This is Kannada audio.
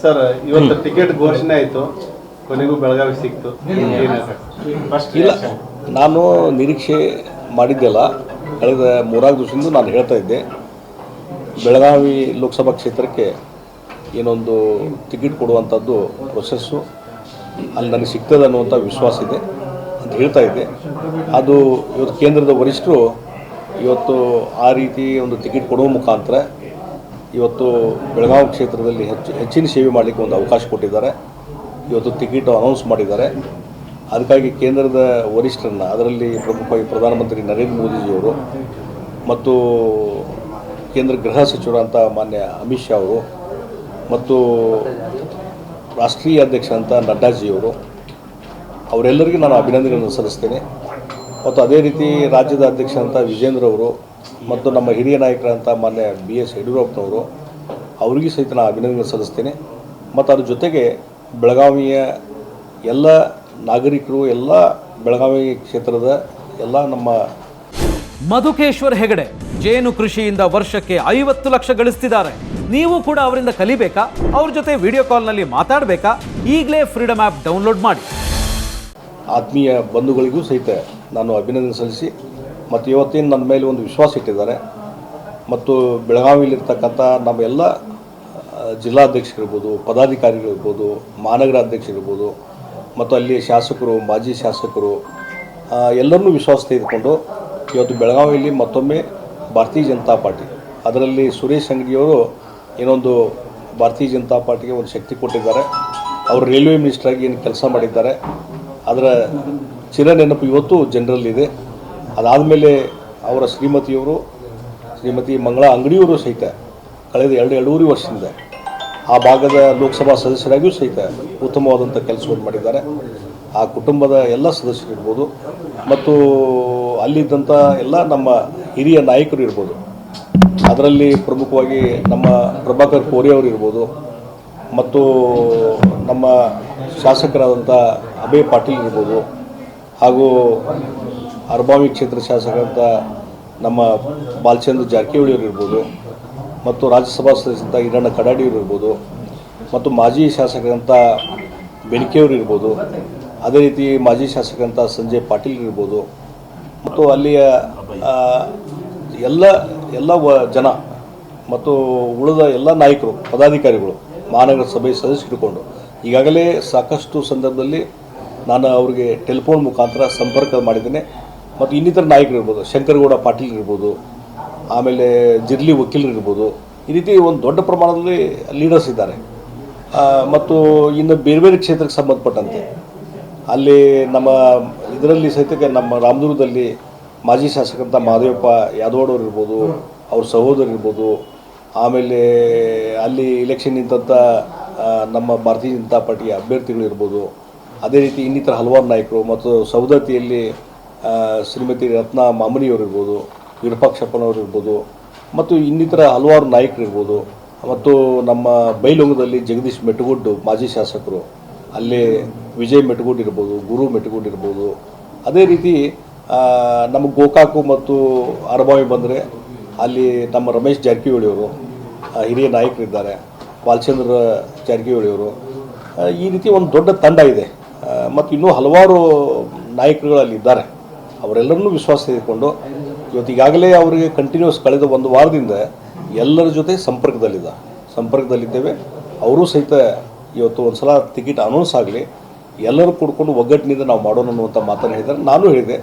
ಸರ್ ಇವತ್ತು ಟಿಕೆಟ್ ಘೋಷಣೆ ಆಯಿತು, ಕೊನೆಗೂ ಬೆಳಗಾವಿ ಸಿಕ್ತು. ಇಲ್ಲ, ನಾನು ನಿರೀಕ್ಷೆ ಮಾಡಿದ್ದೆಲ್ಲ. ಕಳೆದ 3 ದಿವಸದಿಂದ ನಾನು ಹೇಳ್ತಾ ಇದ್ದೆ, ಬೆಳಗಾವಿ ಲೋಕಸಭಾ ಕ್ಷೇತ್ರಕ್ಕೆ ಏನೊಂದು ಟಿಕೆಟ್ ಕೊಡುವಂಥದ್ದು ಪ್ರೊಸೆಸ್ಸು ಅಲ್ಲಿ ನನಗೆ ಸಿಗ್ತದೆ ಅನ್ನುವಂಥ ವಿಶ್ವಾಸ ಇದೆ ಅಂತ ಹೇಳ್ತಾ ಇದ್ದೆ. ಅದು ಇವತ್ತು ಕೇಂದ್ರದ ವರಿಷ್ಠರು ಇವತ್ತು ಆ ರೀತಿ ಒಂದು ಟಿಕೆಟ್ ಕೊಡುವ ಮುಖಾಂತರ ಇವತ್ತು ಬೆಳಗಾವಿ ಕ್ಷೇತ್ರದಲ್ಲಿ ಹೆಚ್ಚಿನ ಸೇವೆ ಮಾಡಲಿಕ್ಕೆ ಒಂದು ಅವಕಾಶ ಕೊಟ್ಟಿದ್ದಾರೆ. ಇವತ್ತು ಟಿಕೆಟ್ ಅನೌನ್ಸ್ ಮಾಡಿದ್ದಾರೆ. ಅದಕ್ಕಾಗಿ ಕೇಂದ್ರದ ವರಿಷ್ಠರನ್ನ, ಅದರಲ್ಲಿ ಪ್ರಮುಖವಾಗಿ ಪ್ರಧಾನಮಂತ್ರಿ ನರೇಂದ್ರ ಮೋದಿಜಿಯವರು ಮತ್ತು ಕೇಂದ್ರ ಗೃಹ ಸಚಿವರಂಥ ಮಾನ್ಯ ಅಮಿತ್ ಶಾ ಅವರು ಮತ್ತು ರಾಷ್ಟ್ರೀಯ ಅಧ್ಯಕ್ಷ ಅಂತ ನಡ್ಡಾಜಿಯವರು, ಅವರೆಲ್ಲರಿಗೂ ನಾನು ಅಭಿನಂದನೆಗಳನ್ನು ಸಲ್ಲಿಸ್ತೇನೆ. ಮತ್ತು ಅದೇ ರೀತಿ ರಾಜ್ಯದ ಅಧ್ಯಕ್ಷ ಅಂತ ವಿಜೇಂದ್ರ ಅವರು ಮತ್ತು ನಮ್ಮ ಹಿರಿಯ ನಾಯಕರಂಥ ಮಾನ್ಯ BS ಯಡಿಯೂರಪ್ಪನವರು, ಅವರಿಗೂ ಸಹಿತ ನಾನು ಅಭಿನಂದನೆ ಸಲ್ಲಿಸ್ತೇನೆ. ಮತ್ತು ಅದ್ರ ಜೊತೆಗೆ ಬೆಳಗಾವಿಯ ಎಲ್ಲ ನಾಗರಿಕರು, ಎಲ್ಲ ಬೆಳಗಾವಿ ಕ್ಷೇತ್ರದ ಎಲ್ಲ ನಮ್ಮ ಮಧುಕೇಶ್ವರ್ ಹೆಗಡೆ ಜೇನು ಕೃಷಿಯಿಂದ ವರ್ಷಕ್ಕೆ 50 ಲಕ್ಷ ಗಳಿಸ್ತಿದ್ದಾರೆ. ನೀವು ಕೂಡ ಅವರಿಂದ ಕಲಿಬೇಕಾ? ಅವ್ರ ಜೊತೆ ವಿಡಿಯೋ ಕಾಲ್ನಲ್ಲಿ ಮಾತಾಡಬೇಕಾ? ಈಗಲೇ ಫ್ರೀಡಮ್ ಆ್ಯಪ್ ಡೌನ್ಲೋಡ್ ಮಾಡಿ. ಆತ್ಮೀಯ ಬಂಧುಗಳಿಗೂ ಸಹಿತ ನಾನು ಅಭಿನಂದನೆ ಸಲ್ಲಿಸಿ, ಮತ್ತು ಇವತ್ತೇನು ನನ್ನ ಮೇಲೆ ಒಂದು ವಿಶ್ವಾಸ ಇಟ್ಟಿದ್ದಾರೆ ಮತ್ತು ಬೆಳಗಾವಿಯಲ್ಲಿರ್ತಕ್ಕಂಥ ನಮ್ಮ ಎಲ್ಲ ಜಿಲ್ಲಾಧ್ಯಕ್ಷರಿರ್ಬೋದು, ಪದಾಧಿಕಾರಿಗಳಿರ್ಬೋದು, ಮಹಾನಗರ ಅಧ್ಯಕ್ಷರಿರ್ಬೋದು ಮತ್ತು ಅಲ್ಲಿ ಶಾಸಕರು, ಮಾಜಿ ಶಾಸಕರು ಎಲ್ಲರನ್ನೂ ವಿಶ್ವಾಸ ತೆಗೆದುಕೊಂಡು ಇವತ್ತು ಬೆಳಗಾವಿಯಲ್ಲಿ ಮತ್ತೊಮ್ಮೆ ಭಾರತೀಯ ಜನತಾ ಪಾರ್ಟಿ, ಅದರಲ್ಲಿ ಸುರೇಶ್ ಅಂಗಡಿಯವರು ಏನೊಂದು ಭಾರತೀಯ ಜನತಾ ಪಾರ್ಟಿಗೆ ಒಂದು ಶಕ್ತಿ ಕೊಟ್ಟಿದ್ದಾರೆ. ಅವರು ರೈಲ್ವೆ ಮಿನಿಸ್ಟ್ರಾಗಿ ಏನು ಕೆಲಸ ಮಾಡಿದ್ದಾರೆ, ಅದರ ಚಿರ ನೆನಪು ಇವತ್ತು ಜನರಲ್ಲಿದೆ. ಅದಾದಮೇಲೆ ಅವರ ಶ್ರೀಮತಿ ಮಂಗಳಾ ಅಂಗಡಿಯವರು ಸಹಿತ ಕಳೆದ 2-2.5 ವರ್ಷದಿಂದ ಆ ಭಾಗದ ಲೋಕಸಭಾ ಸದಸ್ಯರಾಗಿಯೂ ಸಹಿತ ಉತ್ತಮವಾದಂಥ ಕೆಲಸವನ್ನು ಮಾಡಿದ್ದಾರೆ. ಆ ಕುಟುಂಬದ ಎಲ್ಲ ಸದಸ್ಯರಿರ್ಬೋದು ಮತ್ತು ಅಲ್ಲಿದ್ದಂಥ ಎಲ್ಲ ನಮ್ಮ ಹಿರಿಯ ನಾಯಕರು ಇರ್ಬೋದು, ಅದರಲ್ಲಿ ಪ್ರಮುಖವಾಗಿ ನಮ್ಮ ಪ್ರಭಾಕರ್ ಕೋರೆ ಅವರು ಇರ್ಬೋದು ಮತ್ತು ನಮ್ಮ ಶಾಸಕರಾದಂಥ ಅಭಯ್ ಪಾಟೀಲ್ ಇರ್ಬೋದು, ಹಾಗೂ ಅರಬಾವಿ ಕ್ಷೇತ್ರ ಶಾಸಕರಂಥ ನಮ್ಮ ಬಾಲಚಂದ್ರ ಜಾರಕಿಹೊಳಿ ಅವರು ಇರ್ಬೋದು ಮತ್ತು ರಾಜ್ಯಸಭಾ ಸದಸ್ಯರಂಥ ಈರಣ್ಣ ಕಡಾಡಿಯವರು ಇರ್ಬೋದು ಮತ್ತು ಮಾಜಿ ಶಾಸಕರಂಥ ಬೆನಕೆಯವರು ಇರ್ಬೋದು, ಅದೇ ರೀತಿ ಮಾಜಿ ಶಾಸಕರಂಥ ಸಂಜಯ್ ಪಾಟೀಲ್ ಇರ್ಬೋದು ಮತ್ತು ಅಲ್ಲಿಯ ಎಲ್ಲ ಜನ ಮತ್ತು ಉಳಿದ ಎಲ್ಲ ನಾಯಕರು, ಪದಾಧಿಕಾರಿಗಳು, ಮಹಾನಗರ ಸಭೆ ಸದಸ್ಯರಿಕೊಂಡು ಈಗಾಗಲೇ ಸಾಕಷ್ಟು ಸಂದರ್ಭದಲ್ಲಿ ನಾನು ಅವರಿಗೆ ಟೆಲಿಫೋನ್ ಮುಖಾಂತರ ಸಂಪರ್ಕ ಮಾಡಿದ್ದೇನೆ. ಮತ್ತು ಇನ್ನಿತರ ನಾಯಕರು ಇರ್ಬೋದು, ಶಂಕರಗೌಡ ಪಾಟೀಲ್ ಇರ್ಬೋದು, ಆಮೇಲೆ ಜಿರ್ಲಿ ವಕೀಲರು ಇರ್ಬೋದು, ಈ ರೀತಿ ಒಂದು ದೊಡ್ಡ ಪ್ರಮಾಣದಲ್ಲಿ ಲೀಡರ್ಸ್ ಇದ್ದಾರೆ. ಮತ್ತು ಇನ್ನು ಬೇರೆ ಬೇರೆ ಕ್ಷೇತ್ರಕ್ಕೆ ಸಂಬಂಧಪಟ್ಟಂತೆ ಅಲ್ಲಿ ನಮ್ಮ ಇದರಲ್ಲಿ ಸಹಿತ ನಮ್ಮ ರಾಮದುರ್ಗದಲ್ಲಿ ಮಾಜಿ ಶಾಸಕರಂಥ ಮಹದೇವಪ್ಪ ಯಾದವಾಡವ್ರು ಇರ್ಬೋದು, ಅವ್ರ ಸಹೋದರ ಇರ್ಬೋದು, ಆಮೇಲೆ ಅಲ್ಲಿ ಇಲೆಕ್ಷನ್ ನಿಂತಂಥ ನಮ್ಮ ಭಾರತೀಯ ಜನತಾ ಪಾರ್ಟಿಯ ಅಭ್ಯರ್ಥಿಗಳು ಇರ್ಬೋದು, ಅದೇ ರೀತಿ ಇನ್ನಿತರ ಹಲವಾರು ನಾಯಕರು ಮತ್ತು ಸವದತ್ತಿಯಲ್ಲಿ ಶ್ರೀಮತಿ ರತ್ನ ಮಾಮನಿಯವರು ಇರ್ಬೋದು, ವಿರೂಪಾಕ್ಷಪ್ಪನವರು ಇರ್ಬೋದು ಮತ್ತು ಇನ್ನಿತರ ಹಲವಾರು ನಾಯಕರು ಇರ್ಬೋದು, ಮತ್ತು ನಮ್ಮ ಬೈಲೊಂಗದಲ್ಲಿ ಜಗದೀಶ್ ಮೆಟಗುಡ್ ಮಾಜಿ ಶಾಸಕರು, ಅಲ್ಲಿ ವಿಜಯ್ ಮೆಟಗುಡ್ ಇರ್ಬೋದು, ಗುರು ಮೆಟಗುಡ್ ಇರ್ಬೋದು, ಅದೇ ರೀತಿ ನಮ್ಮ ಗೋಕಾಕು ಮತ್ತು ಅರಬಾವಿ ಬಂದರೆ ಅಲ್ಲಿ ನಮ್ಮ ರಮೇಶ್ ಜಾರಕಿಹೊಳಿಯವರು ಹಿರಿಯ ನಾಯಕರಿದ್ದಾರೆ, ಬಾಲಚಂದ್ರ ಜಾರಕಿಹೊಳಿಯವರು, ಈ ರೀತಿ ಒಂದು ದೊಡ್ಡ ತಂಡ ಇದೆ. ಮತ್ತು ಇನ್ನೂ ಹಲವಾರು ನಾಯಕರುಗಳು ಅಲ್ಲಿ ಇದ್ದಾರೆ. ಅವರೆಲ್ಲರನ್ನೂ ವಿಶ್ವಾಸ ತೆಗೆದುಕೊಂಡು ಇವತ್ತು ಈಗಾಗಲೇ ಅವರಿಗೆ ಕಂಟಿನ್ಯೂಸ್ ಕಳೆದ 1 ವಾರದಿಂದ ಎಲ್ಲರ ಜೊತೆ ಸಂಪರ್ಕದಲ್ಲಿದ್ದೇವೆ. ಅವರೂ ಸಹಿತ ಇವತ್ತು ಒಂದು ಸಲ ಟಿಕೆಟ್ ಅನೌನ್ಸ್ ಆಗಲಿ, ಎಲ್ಲರೂ ಕೂಡ್ಕೊಂಡು ಒಗ್ಗಟ್ಟಿನಿಂದ ನಾವು ಮಾಡೋಣ ಅನ್ನುವಂಥ ಮಾತನ್ನು ಹೇಳಿದ್ದಾರೆ. ನಾನು ಹೇಳಿದೆ,